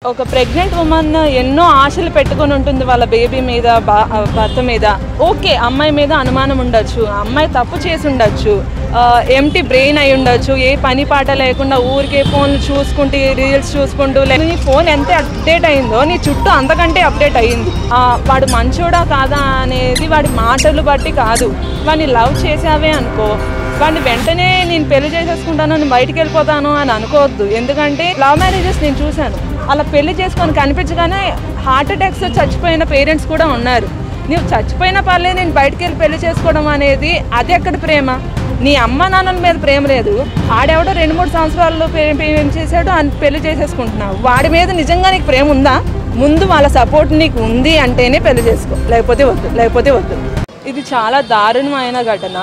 ఒక pregnant women ఎన్నో ఆశలు పెట్టుకొని ఉంటుంది వాళ్ళ బేబీ మీద, భర్త మీద. ఓకే, అమ్మాయి మీద అనుమానం ఉండొచ్చు, అమ్మాయి తప్పు చేసి ఉండొచ్చు, ఎంటీ బ్రెయిన్ అయి ఉండొచ్చు, ఏ పని పాట లేకుండా ఊరికే ఫోన్లు చూసుకుంటూ రీల్స్ చూసుకుంటూ. నీ ఫోన్ ఎంత అప్డేట్ అయిందో నీ చుట్టూ అంతకంటే అప్డేట్ అయ్యింది. వాడు మంచోడా కాదా అనేది వాడి మాటలు బట్టి కాదు. వాడిని లవ్ చేసావే అనుకో, వాడిని వెంటనే నేను పెళ్లి చేసేసుకుంటాను, నేను బయటికి వెళ్ళిపోతాను అని అనుకోవద్దు. ఎందుకంటే లవ్ మ్యారేజెస్ నేను చూశాను, అలా పెళ్లి చేసుకొని కనిపించగానే హార్ట్ అటాక్స్ చచ్చిపోయిన పేరెంట్స్ కూడా ఉన్నారు. నువ్వు చచ్చిపోయినా పర్లేదు, నేను బయటికి వెళ్ళి పెళ్లి చేసుకోవడం అనేది అది ఎక్కడ ప్రేమ? నీ అమ్మ నాన్నల మీద ప్రేమ లేదు, ఆడెవడో 2-3 సంవత్సరాల్లో చేసాడు అని పెళ్లి చేసేసుకుంటున్నావు. వాడి మీద నిజంగా నీకు ప్రేమ ఉందా? ముందు వాళ్ళ సపోర్ట్ నీకు ఉంది అంటేనే పెళ్లి చేసుకో, లేకపోతే వద్దు. ఇది చాలా దారుణమైన ఘటన.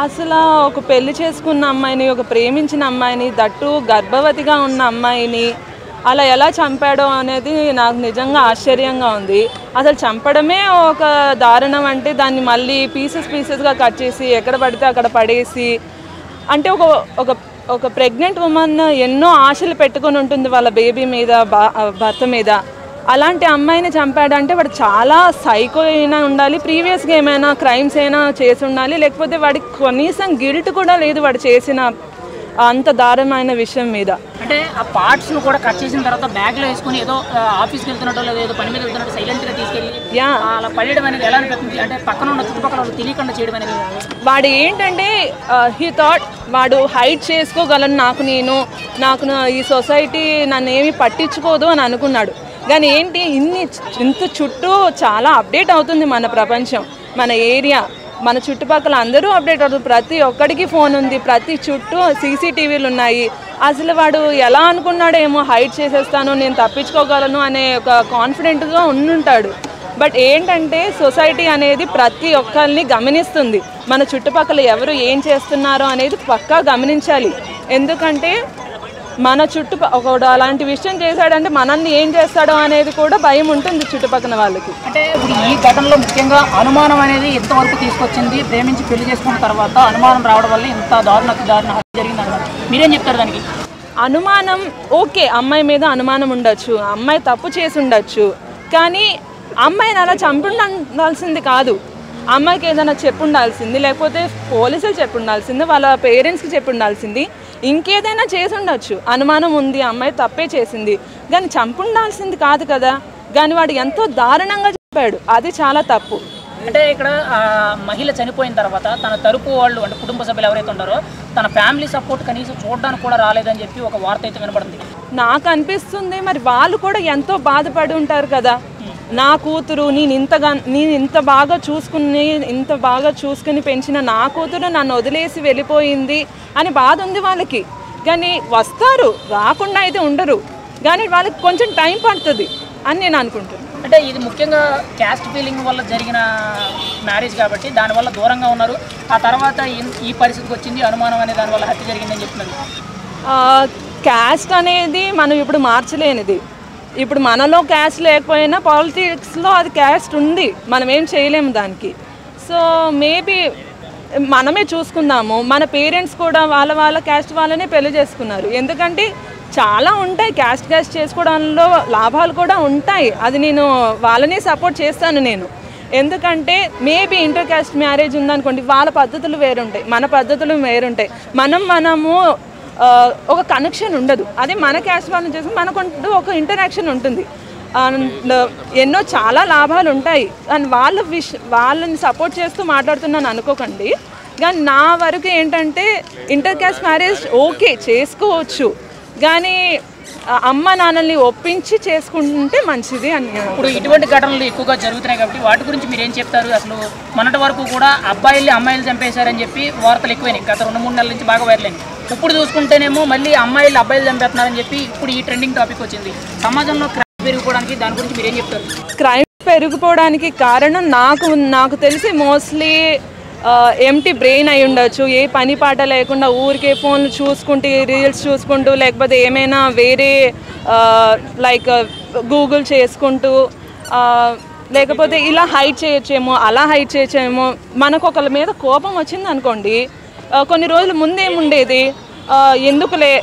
అసలు ఒక పెళ్లి చేసుకున్న అమ్మాయిని, ఒక ప్రేమించిన అమ్మాయిని, దట్టు గర్భవతిగా ఉన్న అమ్మాయిని అలా ఎలా చంపాడో అనేది నాకు నిజంగా ఆశ్చర్యంగా ఉంది. అసలు చంపడమే ఒక దారుణం అంటే దాన్ని మళ్ళీ పీసెస్గా కట్ చేసి ఎక్కడ పడితే అక్కడ పడేసి, అంటే ఒక ప్రెగ్నెంట్ ఉమెన్ ఎన్నో ఆశలు పెట్టుకొని ఉంటుంది వాళ్ళ బేబీ మీద, భర్త మీద. అలాంటి అమ్మాయిని చంపాడంటే వాడు చాలా సైకో అయినా ఉండాలి, ప్రీవియస్గా ఏమైనా క్రైమ్స్ అయినా చేసి ఉండాలి, లేకపోతే వాడికి కనీసం గిల్ట్ కూడా లేదు వాడు చేసిన అంత దారుణమైన విషయం మీద. అంటే ఆ పార్ట్స్ను కూడా కట్ చేసిన తర్వాత బ్యాగ్లో వేసుకొని ఏదో ఆఫీస్కి వెళ్తున్నట్టు లేదా ఏదో పని మీద వెళ్తున్నట్టు సైలెంట్గా తీసుకెళ్ళి అలా పడేయడం అనేది ఎలా అనిపిస్తుంది? అంటే పక్కన ఉన్న చుట్టుపక్కల తెలియకుండా చేయడం అనేది. వాడు ఏంటంటే హీ థాట్ వాడు హైడ్ చేసుకోగలను, నాకు ఈ సొసైటీ నన్ను ఏమి పట్టించుకోదు అని అనుకున్నాడు. కానీ ఏంటి, ఇంత చుట్టూ చాలా అప్డేట్ అవుతుంది మన ప్రపంచం, మన ఏరియా, మన చుట్టుపక్కల అందరూ అప్డేట్ అవుతుంది. ప్రతి ఒక్కడికి ఫోన్ ఉంది, ప్రతి చుట్టూ సీసీటీవీలు ఉన్నాయి. అసలు వాడు ఎలా అనుకున్నాడేమో, హైడ్ చేసేస్తాను, నేను తప్పించుకోగలను అనే ఒక కాన్ఫిడెంట్గా ఉండుంటాడు. బట్ ఏంటంటే సొసైటీ అనేది ప్రతి ఒక్కరిని గమనిస్తుంది. మన చుట్టుపక్కల ఎవరు ఏం చేస్తున్నారో అనేది పక్కా గమనించాలి. ఎందుకంటే మన ఒకడు అలాంటి విషయం చేశాడంటే మనల్ని ఏం చేస్తాడో అనేది కూడా భయం ఉంటుంది చుట్టుపక్కల వాళ్ళకి. అంటే ఈ ఘటనలో ముఖ్యంగా అనుమానం అనేది ఎంతవరకు తీసుకొచ్చింది? ప్రేమించి పెళ్లి చేసుకున్న తర్వాత అనుమానం రావడం వల్ల ఇంత దారుణ జరిగింది అన్నమాట. మీరేం చెప్తారు దానికి? అనుమానం ఓకే, అమ్మాయి మీద అనుమానం ఉండొచ్చు, అమ్మాయి తప్పు చేసి ఉండొచ్చు, కానీ అమ్మాయిని అలా చంపుండాల్సింది కాదు. అమ్మాయికి ఏదైనా చెప్పుండాల్సింది, లేకపోతే పోలీసులు చెప్పుండాల్సింది, వాళ్ళ పేరెంట్స్కి చెప్పుండాల్సింది, ఇంకేదైనా చేసి ఉండొచ్చు. అనుమానం ఉంది, అమ్మాయి తప్పే చేసింది, కానీ చంపుండాల్సింది కాదు కదా. కానీ వాడు ఎంతో దారుణంగా చెప్పాడు, అది చాలా తప్పు. అంటే ఇక్కడ మహిళ చనిపోయిన తర్వాత తన తరపు వాళ్ళు, అంటే కుటుంబ సభ్యులు ఎవరైతే ఉన్నారో తన ఫ్యామిలీ సపోర్ట్ కనీసం చూడడానికి కూడా రాలేదని చెప్పి ఒక వార్త అయితే వినపడుతుంది. నాకు అనిపిస్తుంది మరి వాళ్ళు కూడా ఎంతో బాధపడి ఉంటారు కదా. నా కూతురు నేను ఇంత బాగా చూసుకుని పెంచిన నా కూతురు నన్ను వదిలేసి వెళ్ళిపోయింది అని బాధ ఉంది వాళ్ళకి. కానీ వస్తారు, రాకుండా అయితే ఉండరు, కానీ వాళ్ళకి కొంచెం టైం పడుతుంది అని నేను అనుకుంటున్నాను. అంటే ఇది ముఖ్యంగా క్యాస్ట్ ఫీలింగ్ వల్ల జరిగిన మ్యారేజ్ కాబట్టి దానివల్ల దూరంగా ఉన్నారు. ఆ తర్వాత ఈ పరిస్థితికి వచ్చింది, అనుమానం అనే దానివల్ల హత్య జరిగిందని చెప్తున్నారు. క్యాస్ట్ అనేది మనం ఇప్పుడు మార్చలేనిది. ఇప్పుడు మనలో క్యాస్ట్ లేకపోయినా పాలిటిక్స్లో అది క్యాస్ట్ ఉంది, మనం ఏం చేయలేము దానికి. సో మేబీ మనమే చూసుకుందాము. మన పేరెంట్స్ కూడా వాళ్ళ క్యాస్ట్ వాళ్ళనే పెళ్లి చేసుకున్నారు. ఎందుకంటే చాలా ఉంటాయి క్యాస్ట్ చేసుకోవడంలో లాభాలు కూడా ఉంటాయి. అది నేను వాళ్ళని సపోర్ట్ చేస్తాను నేను. ఎందుకంటే మేబీ ఇంటర్ క్యాస్ట్ మ్యారేజ్ ఉందనుకోండి, వాళ్ళ పద్ధతులు వేరుంటాయి, మన పద్ధతులు వేరుంటాయి. మనము ఒక కనెక్షన్ ఉండదు. అదే మన క్యాస్ట్ వాళ్ళని చేసి మనకుంటూ ఒక ఇంటరాక్షన్ ఉంటుంది. అండ్ ఎన్నో చాలా లాభాలు ఉంటాయి. అండ్ వాళ్ళని సపోర్ట్ చేస్తూ మాట్లాడుతున్నాను అనుకోకండి. కానీ నా వరకు ఏంటంటే ఇంటర్ క్యాస్ట్ మ్యారేజ్ ఓకే చేసుకోవచ్చు, కానీ అమ్మ నాన్నల్ని ఒప్పించి చేసుకుంటే మంచిది అని. ఇప్పుడు ఇటువంటి ఘటనలు ఎక్కువగా జరుగుతున్నాయి కాబట్టి వాటి గురించి మీరు ఏం చెప్తారు? అసలు మొన్నటి వరకు కూడా అమ్మాయిలు చంపేశారని చెప్పి వార్తలు ఎక్కువైనాయి, గత 2-3 నెలల నుంచి బాగా వైరల్ అయింది. ఇప్పుడు చూసుకుంటేనేమో మళ్ళీ అబ్బాయిలు చంపేస్తున్నారని చెప్పి ఇప్పుడు ఈ ట్రెండింగ్ టాపిక్ వచ్చింది. సమాజంలో క్రైమ్ పెరిగిపోవడానికి దాని గురించి మీరు ఏం చెప్తారు? క్రైమ్ పెరిగిపోవడానికి కారణం నాకు తెలిసి మోస్ట్లీ ఎంటీ బ్రెయిన్ అయి ఉండొచ్చు, ఏ పని పాట లేకుండా ఊరికే ఫోన్లు చూసుకుంటూ రీల్స్ చూసుకుంటూ, లేకపోతే ఏమైనా వేరే లైక్ గూగుల్ చేసుకుంటూ, లేకపోతే ఇలా హైడ్ చేయొచ్చేమో, అలా హైడ్ చేయొచ్చేమో. మనకు ఒకళ్ళ మీద కోపం వచ్చింది అనుకోండి, కొన్ని రోజుల ముందేముండేది, ఎందుకులే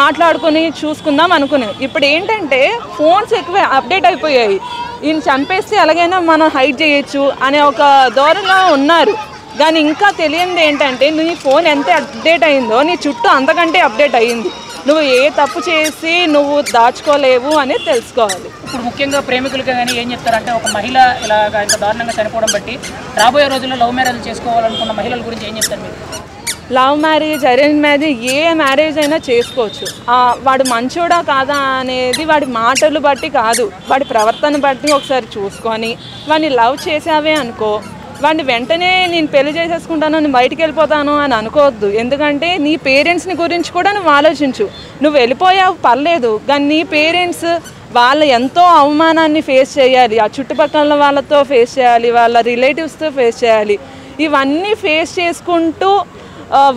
మాట్లాడుకొని చూసుకుందాం అనుకున్నాను. ఇప్పుడు ఏంటంటే ఫోన్స్ ఎక్కువ అప్డేట్ అయిపోయాయి. ఈయన చంపేస్తే ఎలాగైనా మనం హైడ్ చేయొచ్చు అనే ఒక ధోరణిలో ఉన్నారు. కానీ ఇంకా తెలియంది ఏంటంటే నీ ఫోన్ ఎంత అప్డేట్ అయిందో నీ చుట్టూ అంతకంటే అప్డేట్ అయ్యింది. నువ్వు ఏ తప్పు చేసి నువ్వు దాచుకోలేవు అనేది తెలుసుకోవాలి. ఇప్పుడు ముఖ్యంగా ప్రేమికులకి కానీ ఏం చెప్తారంటే, ఒక మహిళ ఇలాగా ఇంత దారుణంగా చనిపోవడం బట్టి రాబోయే రోజుల్లో లవ్ మ్యారేజ్ చేసుకోవాలనుకున్న మహిళల గురించి ఏం చెప్తారు మీరు? లవ్ మ్యారేజ్, అరేంజ్ మ్యారేజ్, ఏ మ్యారేజ్ అయినా చేసుకోవచ్చు. వాడు మంచోడా కాదా అనేది వాడి మాటలు బట్టి కాదు, వాడి ప్రవర్తన బట్టి ఒకసారి చూసుకొని వాడిని లవ్ చేసావే అనుకో, వాడిని వెంటనే నేను పెళ్లి చేసేసుకుంటాను, నేను బయటికి వెళ్ళిపోతాను అని అనుకోవద్దు. ఎందుకంటే నీ పేరెంట్స్ని గురించి కూడా నువ్వు ఆలోచించు. నువ్వు వెళ్ళిపోయావు పర్లేదు, కానీ నీ పేరెంట్స్ వాళ్ళు ఎంతో అవమానాన్ని ఫేస్ చేయాలి, ఆ చుట్టుపక్కల వాళ్ళతో ఫేస్ చేయాలి, వాళ్ళ రిలేటివ్స్తో ఫేస్ చేయాలి. ఇవన్నీ ఫేస్ చేసుకుంటూ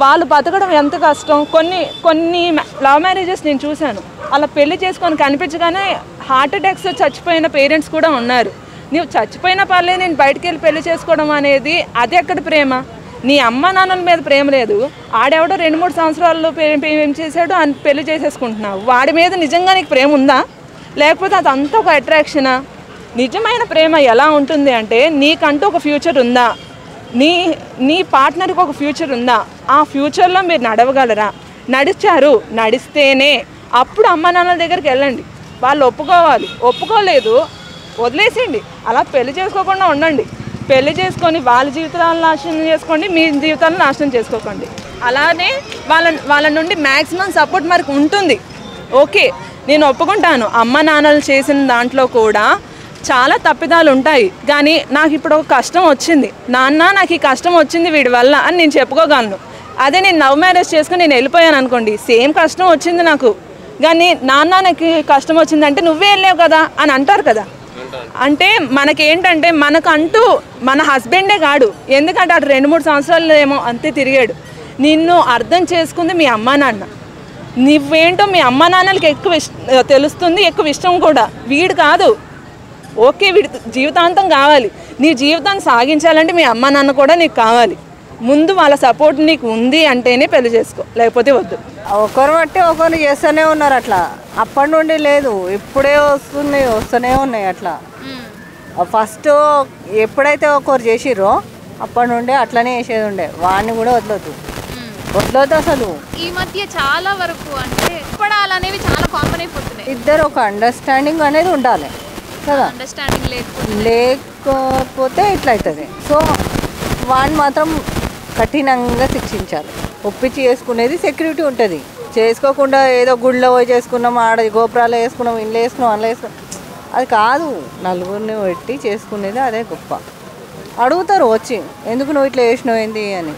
వాళ్ళు బతకడం ఎంత కష్టం. కొన్ని లవ్ మ్యారేజెస్ నేను చూశాను, అలా పెళ్లి చేసుకొని కనిపించగానే హార్ట్ అటాక్స్ చచ్చిపోయిన పేరెంట్స్ కూడా ఉన్నారు. నువ్వు చచ్చిపోయినా పర్లేదు, నేను బయటికి వెళ్ళి పెళ్లి చేసుకోవడం అనేది అది ఎక్కడ ప్రేమ? నీ అమ్మ నాన్నల మీద ప్రేమ లేదు, ఆడెవడో 2-3 సంవత్సరాలు ఏం చేశాడు అని పెళ్లి చేసేసుకుంటున్నావు. వాడి మీద నిజంగా నీకు ప్రేమ ఉందా, లేకపోతే అదంతా ఒక అట్రాక్షనా? నిజమైన ప్రేమ ఎలా ఉంటుంది అంటే నీకంటూ ఒక ఫ్యూచర్ ఉందా, నీ పార్ట్నర్కి ఒక ఫ్యూచర్ ఉందా, ఆ ఫ్యూచర్లో మీరు నడవగలరా? నడిస్తేనే అప్పుడు అమ్మ నాన్నల దగ్గరికి వెళ్ళండి. వాళ్ళు ఒప్పుకోవాలి, ఒప్పుకోలేదు వదిలేసేయండి. అలా పెళ్లి చేసుకోకుండా ఉండండి. పెళ్లి చేసుకొని వాళ్ళ జీవితాలను నాశనం చేసుకోండి, మీ జీవితాలను నాశనం చేసుకోకండి. అలానే వాళ్ళ నుండి మ్యాక్సిమం సపోర్ట్ మనకు ఉంటుంది. ఓకే, నేను ఒప్పుకుంటాను, అమ్మ నాన్నలు చేసిన దాంట్లో కూడా చాలా తప్పిదాలు ఉంటాయి. కానీ నాకు ఇప్పుడు ఒక కష్టం వచ్చింది, నాన్న నాకు ఈ కష్టం వచ్చింది వీడి వల్ల అని నేను చెప్పుకోగలను. అదే నేను లవ్ మ్యారేజ్ చేసుకుని నేను వెళ్ళిపోయాను అనుకోండి, సేమ్ కష్టం వచ్చింది నాకు, కానీ నాన్న నాకు కష్టం వచ్చిందంటే నువ్వే వెళ్ళావు కదా అని అంటారు కదా. అంటే మనకేంటంటే మనకంటూ మన హస్బెండే కాడు, ఎందుకంటే అటు 2-3 సంవత్సరాలు ఏమో అంతే తిరిగాడు. నిన్ను అర్థం చేసుకుంది మీ అమ్మా నాన్న. నువ్వేంటో మీ అమ్మా నాన్నలకి ఎక్కువ తెలుస్తుంది, ఎక్కువ ఇష్టం కూడా. వీడు కాదు. ఓకే, వీడి జీవితాంతం కావాలి, నీ జీవితాన్ని సాగించాలంటే మీ అమ్మ నాన్న కూడా నీకు కావాలి. ముందు వాళ్ళ సపోర్ట్ నీకు ఉంది అంటేనే పెళ్లి చేసుకో, లేకపోతే వద్దు. ఒకరు బట్టి ఒకరు చేస్తూనే ఉన్నారు అట్లా, అప్పటి నుండి లేదు, ఇప్పుడే వస్తూనే ఉన్నాయి అట్లా. ఫస్ట్ ఎప్పుడైతే ఒకరు చేసిర్రో అప్పటి నుండి అట్లనే చేసేది ఉండే. వాడిని కూడా వదలొద్దు అసలు. ఈ మధ్య చాలా వరకు అంటే పడాలనేవి చాలా కామన్ అయిపోతున్నాయి. ఇద్దరు ఒక అండర్స్టాండింగ్ అనేది ఉండాలి కదా, అండర్స్టాండింగ్ లేకపోతే ఇట్లా అవుతుంది. సో వాడిని మాత్రం కఠినంగా శిక్షించాలి. ఒప్పించి చేసుకునేది సెక్యూరిటీ ఉంటుంది. చేసుకోకుండా ఏదో గుడిలో పోయి చేసుకున్నాం, ఆడ గోపురాలు వేసుకున్నాం, ఇంట్లో వేసుకున్నాం, అందులో వేసుకున్నాం, అది కాదు. నలుగురిని పెట్టి చేసుకునేది అదే గొప్ప. అడుగుతారు వచ్చి, ఎందుకు నువ్వు ఇట్లా చేసినావు ఏంది అని.